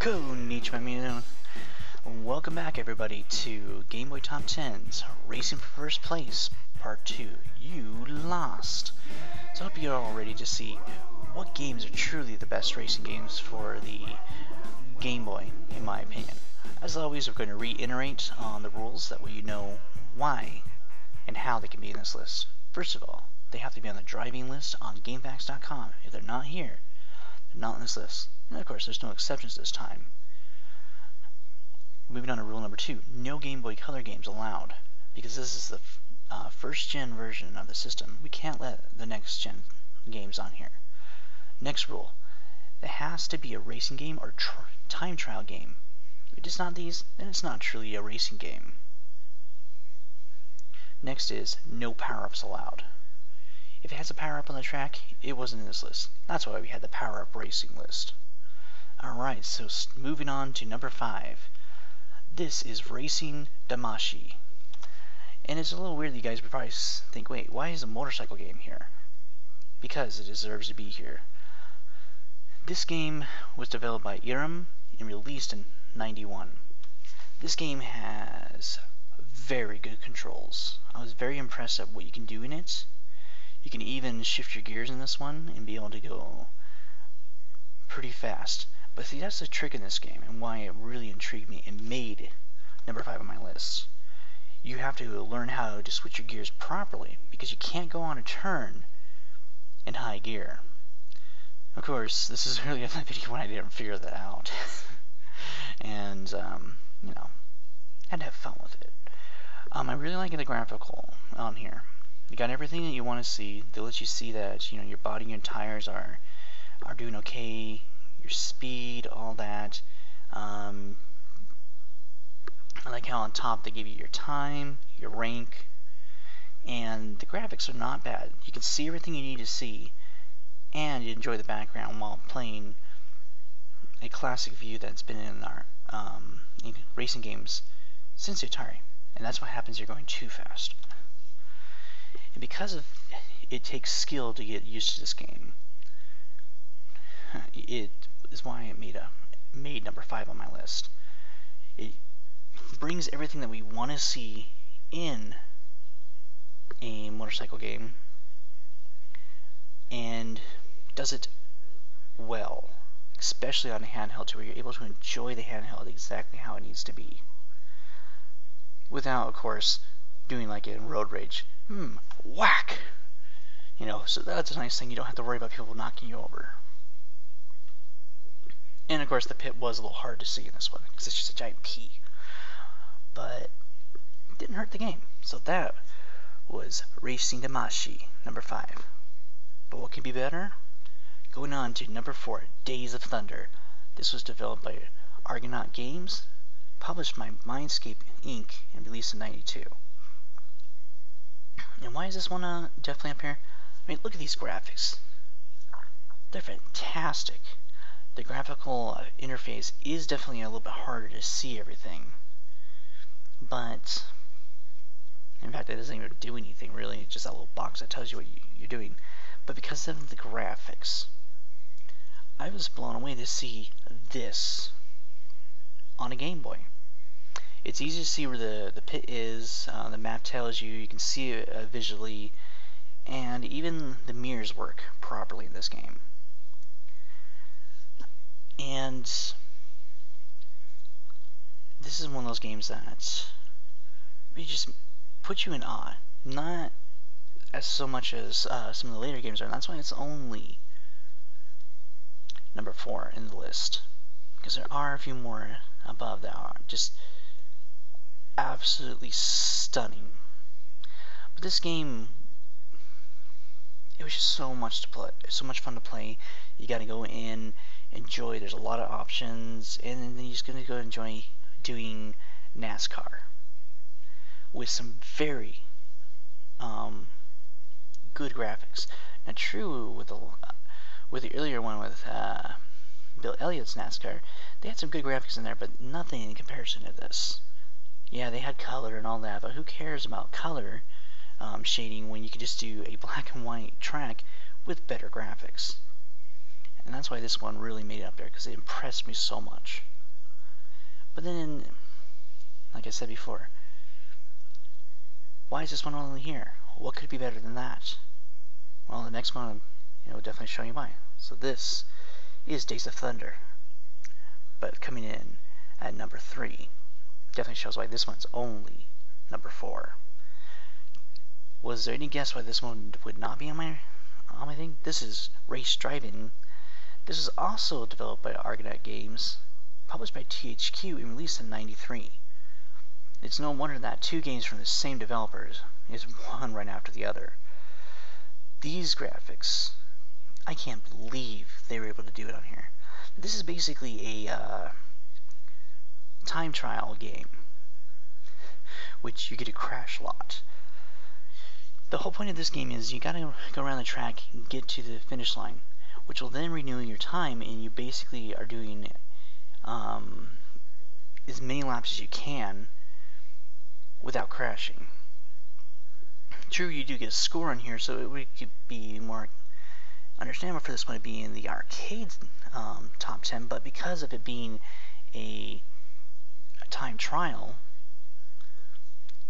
Konnichiwa, Mino. Welcome back, everybody, to Game Boy Top 10s Racing for First Place, Part 2. You lost. So I hope you're all ready to see what games are truly the best racing games for the Game Boy, in my opinion. As always, we're going to reiterate on the rules, that way you know why and how they can be in this list. First of all, they have to be on the driving list on GameFAQs.com. If they're not here, they're not on this list. And of course, there's no exceptions this time. Moving on to rule number 2, no Game Boy Color games allowed, because this is the first gen version of the system. We can't let the next gen games on here. Next rule, it has to be a racing game or time trial game. If it's not these, then it's not truly a racing game. Next is no power-ups allowed. If it has a power-up on the track, it wasn't in this list. That's why we had the power-up racing list. Alright, so moving on to number 5. This is Racing Tamashii. And it's a little weird that you guys would probably think, wait, why is a motorcycle game here? Because it deserves to be here. This game was developed by Irem and released in '91. This game has very good controls. I was very impressed at what you can do in it. You can even shift your gears in this one and be able to go pretty fast. But see, that's the trick in this game, and why it really intrigued me and made number 5 on my list. You have to learn how to switch your gears properly, because you can't go on a turn in high gear. Of course, this is really a video when I didn't figure that out. And, you know, had to have fun with it. I really like the graphical on here. You got everything that you want to see. They let you see that, you know, your body and tires are doing okay, your speed, all that. I like how on top they give you your time, your rank, and the graphics are not bad. You can see everything you need to see, and you enjoy the background while playing a classic view that's been in our in racing games since Atari. And that's what happens if you're going too fast. And because of it takes skill to get used to this game, it is why it made number 5 on my list. It brings everything that we want to see in a motorcycle game and does it well, especially on a handheld, to where you're able to enjoy the handheld exactly how it needs to be, without, of course, doing like in Road Rage. Whack! You know, so that's a nice thing. You don't have to worry about people knocking you over. And of course, the pit was a little hard to see in this one, because it's just a giant P. But it didn't hurt the game. So that was Racing Tamashii, number 5. But what can be better? Going on to number 4, Days of Thunder. This was developed by Argonaut Games, published by Mindscape Inc., and released in '92. And why is this one definitely up here? I mean, look at these graphics. They're fantastic. The graphical interface is definitely a little bit harder to see everything. But, in fact, it doesn't even do anything really. It's just that little box that tells you what you're doing. But because of the graphics, I was blown away to see this on a Game Boy. It's easy to see where the pit is, the map tells you, you can see it visually, and even the mirrors work properly in this game. And this is one of those games that really just puts you in awe, not as so much as some of the later games are, and that's why it's only number 4 in the list, because there are a few more above that are just absolutely stunning. But this game, it was just so much to play, so much fun to play. You got to go in, enjoy. There's a lot of options, and then you're just gonna go enjoy doing NASCAR with some very good graphics. Now, true with the earlier one with Bill Elliott's NASCAR, they had some good graphics in there, but nothing in comparison to this. Yeah, they had color and all that, but who cares about color shading when you can just do a black and white track with better graphics? And that's why this one really made it up there, because it impressed me so much. But then, like I said before, why is this one only here? What could be better than that? Well, the next one, will definitely show you why. So this is Days of Thunder, but coming in at number 3. Definitely shows why this one's only number 4. Was there any guess why this one would not be on my thing? This is Race Driving. This is also developed by Argonaut Games, published by THQ, and released in '93. It's no wonder that 2 games from the same developers is one right after the other. These graphics, I can't believe they were able to do it on here. This is basically a time trial game, which you get a crash lot. The whole point of this game is you gotta go around the track and get to the finish line, which will then renew your time, and you basically are doing as many laps as you can without crashing. True, you do get a score on here, so it would be more understandable for this one to be in the arcade top 10, but because of it being a time trial,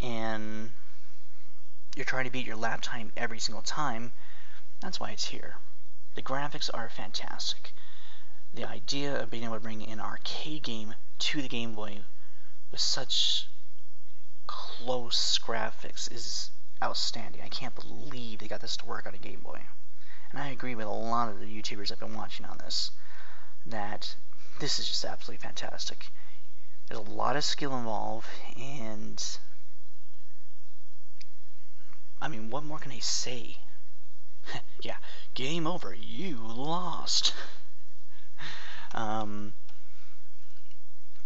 and you're trying to beat your lap time every single time, that's why it's here. The graphics are fantastic. The idea of being able to bring an arcade game to the Game Boy with such close graphics is outstanding. I can't believe they got this to work on a Game Boy. And I agree with a lot of the YouTubers I've been watching on this, that this is just absolutely fantastic. There's a lot of skill involved, and I mean, what more can I say? Yeah, game over, you lost.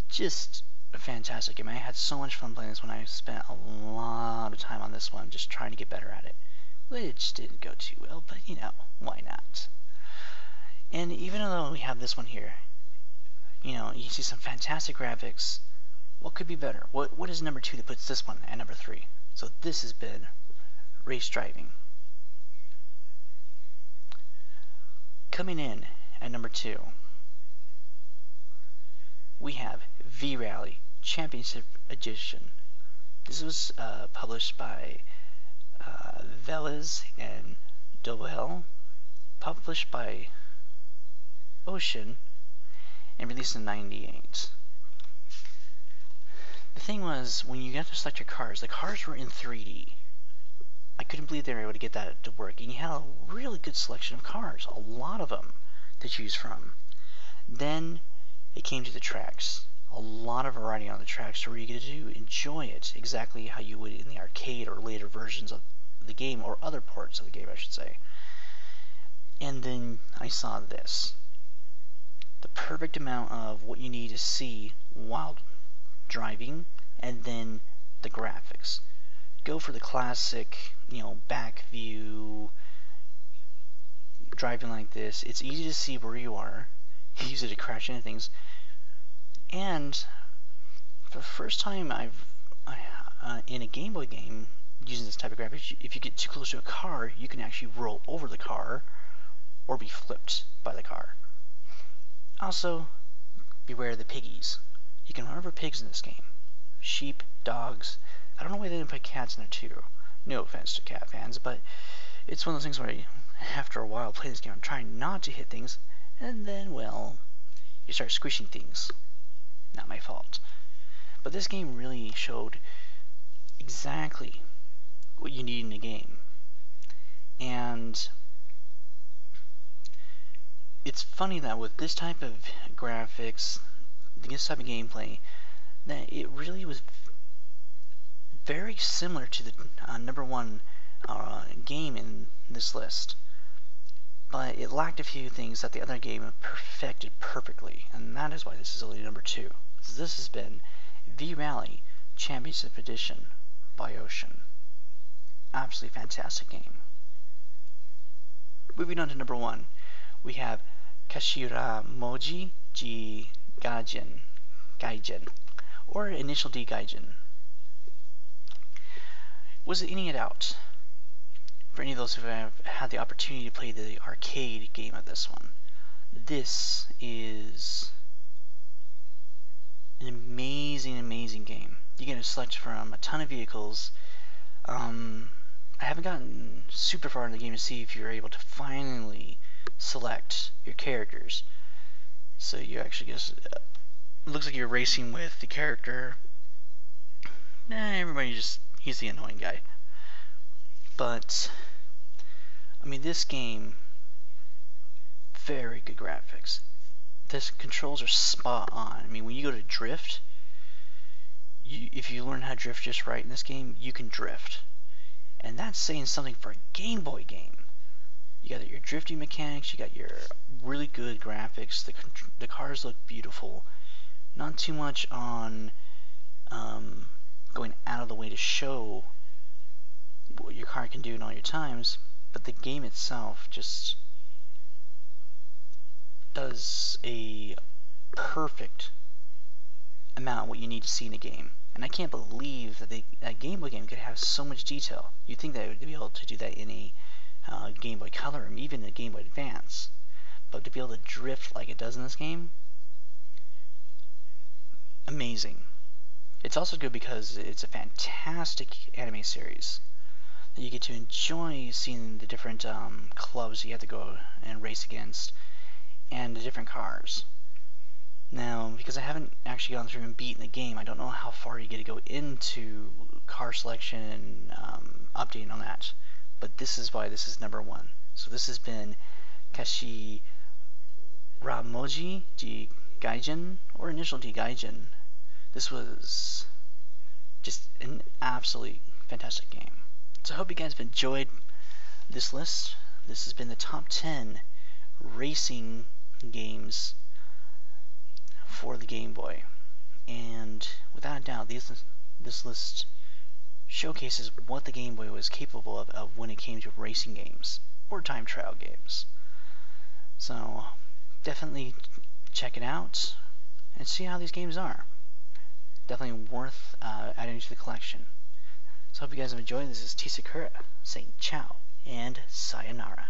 Just a fantastic game. I had so much fun playing this one. I spent a lot of time on this one just trying to get better at it, which didn't go too well, but why not? And even though we have this one here, you see some fantastic graphics. What could be better? What is number 2 that puts this one at number 3? So this has been Race Driving. Coming in at number 2, we have V-Rally Championship Edition. This was published by Velez and Dobel, published by Ocean, and released in '98. The thing was, when you got to select your cars, the cars were in 3D. I couldn't believe they were able to get that to work, and you had a really good selection of cars, a lot of them to choose from. Then it came to the tracks. A lot of variety on the tracks where you get to enjoy it exactly how you would in the arcade or later versions of the game, or other ports of the game, I should say. And then I saw this. The perfect amount of what you need to see while driving, and then the graphics. Go for the classic, back view, driving like this. It's easy to see where you are. Easy to crash into things. And for the first time in a Game Boy game using this type of graphics, if you get too close to a car, you can actually roll over the car or be flipped by the car. Also, beware of the piggies. You can run over pigs in this game. Sheep, dogs. I don't know why they didn't put cats in there too. No offense to cat fans, but it's one of those things where after a while playing this game, I'm trying not to hit things, and then, well, you start squishing things. Not my fault. But this game really showed exactly what you need in a game. And it's funny that with this type of graphics, this type of gameplay, that it really was very similar to the number 1 game in this list. But it lacked a few things that the other game perfected perfectly, and that is why this is only number 2. So this has been V-Rally Championship Edition by Ocean. Absolutely fantastic game. Moving on to number 1, we have Cashier De Mogi G Gaijin, or Initial D Gaijin. Was it any doubt for any of those who have had the opportunity to play the arcade game of this one? This is an amazing game. You get to select from a ton of vehicles. I haven't gotten super far in the game to see if you're able to finally select your characters. So you actually just it looks like you're racing with the character. Everybody he's the annoying guy. But I mean, this game, very good graphics. The controls are spot on. I mean, when you go to drift, if you learn how to drift just right in this game, you can drift. And that's saying something for a Game Boy game. You got your drifting mechanics, you got your really good graphics, the cars look beautiful. Not too much on going out of the way to show what your car can do in all your times, but the game itself just does a perfect amount of what you need to see in a game. And I can't believe that a Game Boy game could have so much detail. You'd think that it would be able to do that in a Game Boy Color or even a Game Boy Advance. But to be able to drift like it does in this game, amazing. It's also good because it's a fantastic anime series. You get to enjoy seeing the different clubs you have to go and race against, and the different cars. Now, because I haven't actually gone through and beaten the game, I don't know how far you get to go into car selection and updating on that. But this is why this is number 1. So this has been Cashier De Mogi G Gaijin, or Initial D Gaijin. This was just an absolutely fantastic game. So I hope you guys have enjoyed this list. This has been the top 10 racing games for the Game Boy. And without a doubt, this list showcases what the Game Boy was capable of when it came to racing games or time trial games. So definitely check it out and see how these games are. Definitely worth adding to the collection. So I hope you guys have enjoyed. This is T. Sakura saying ciao and sayonara.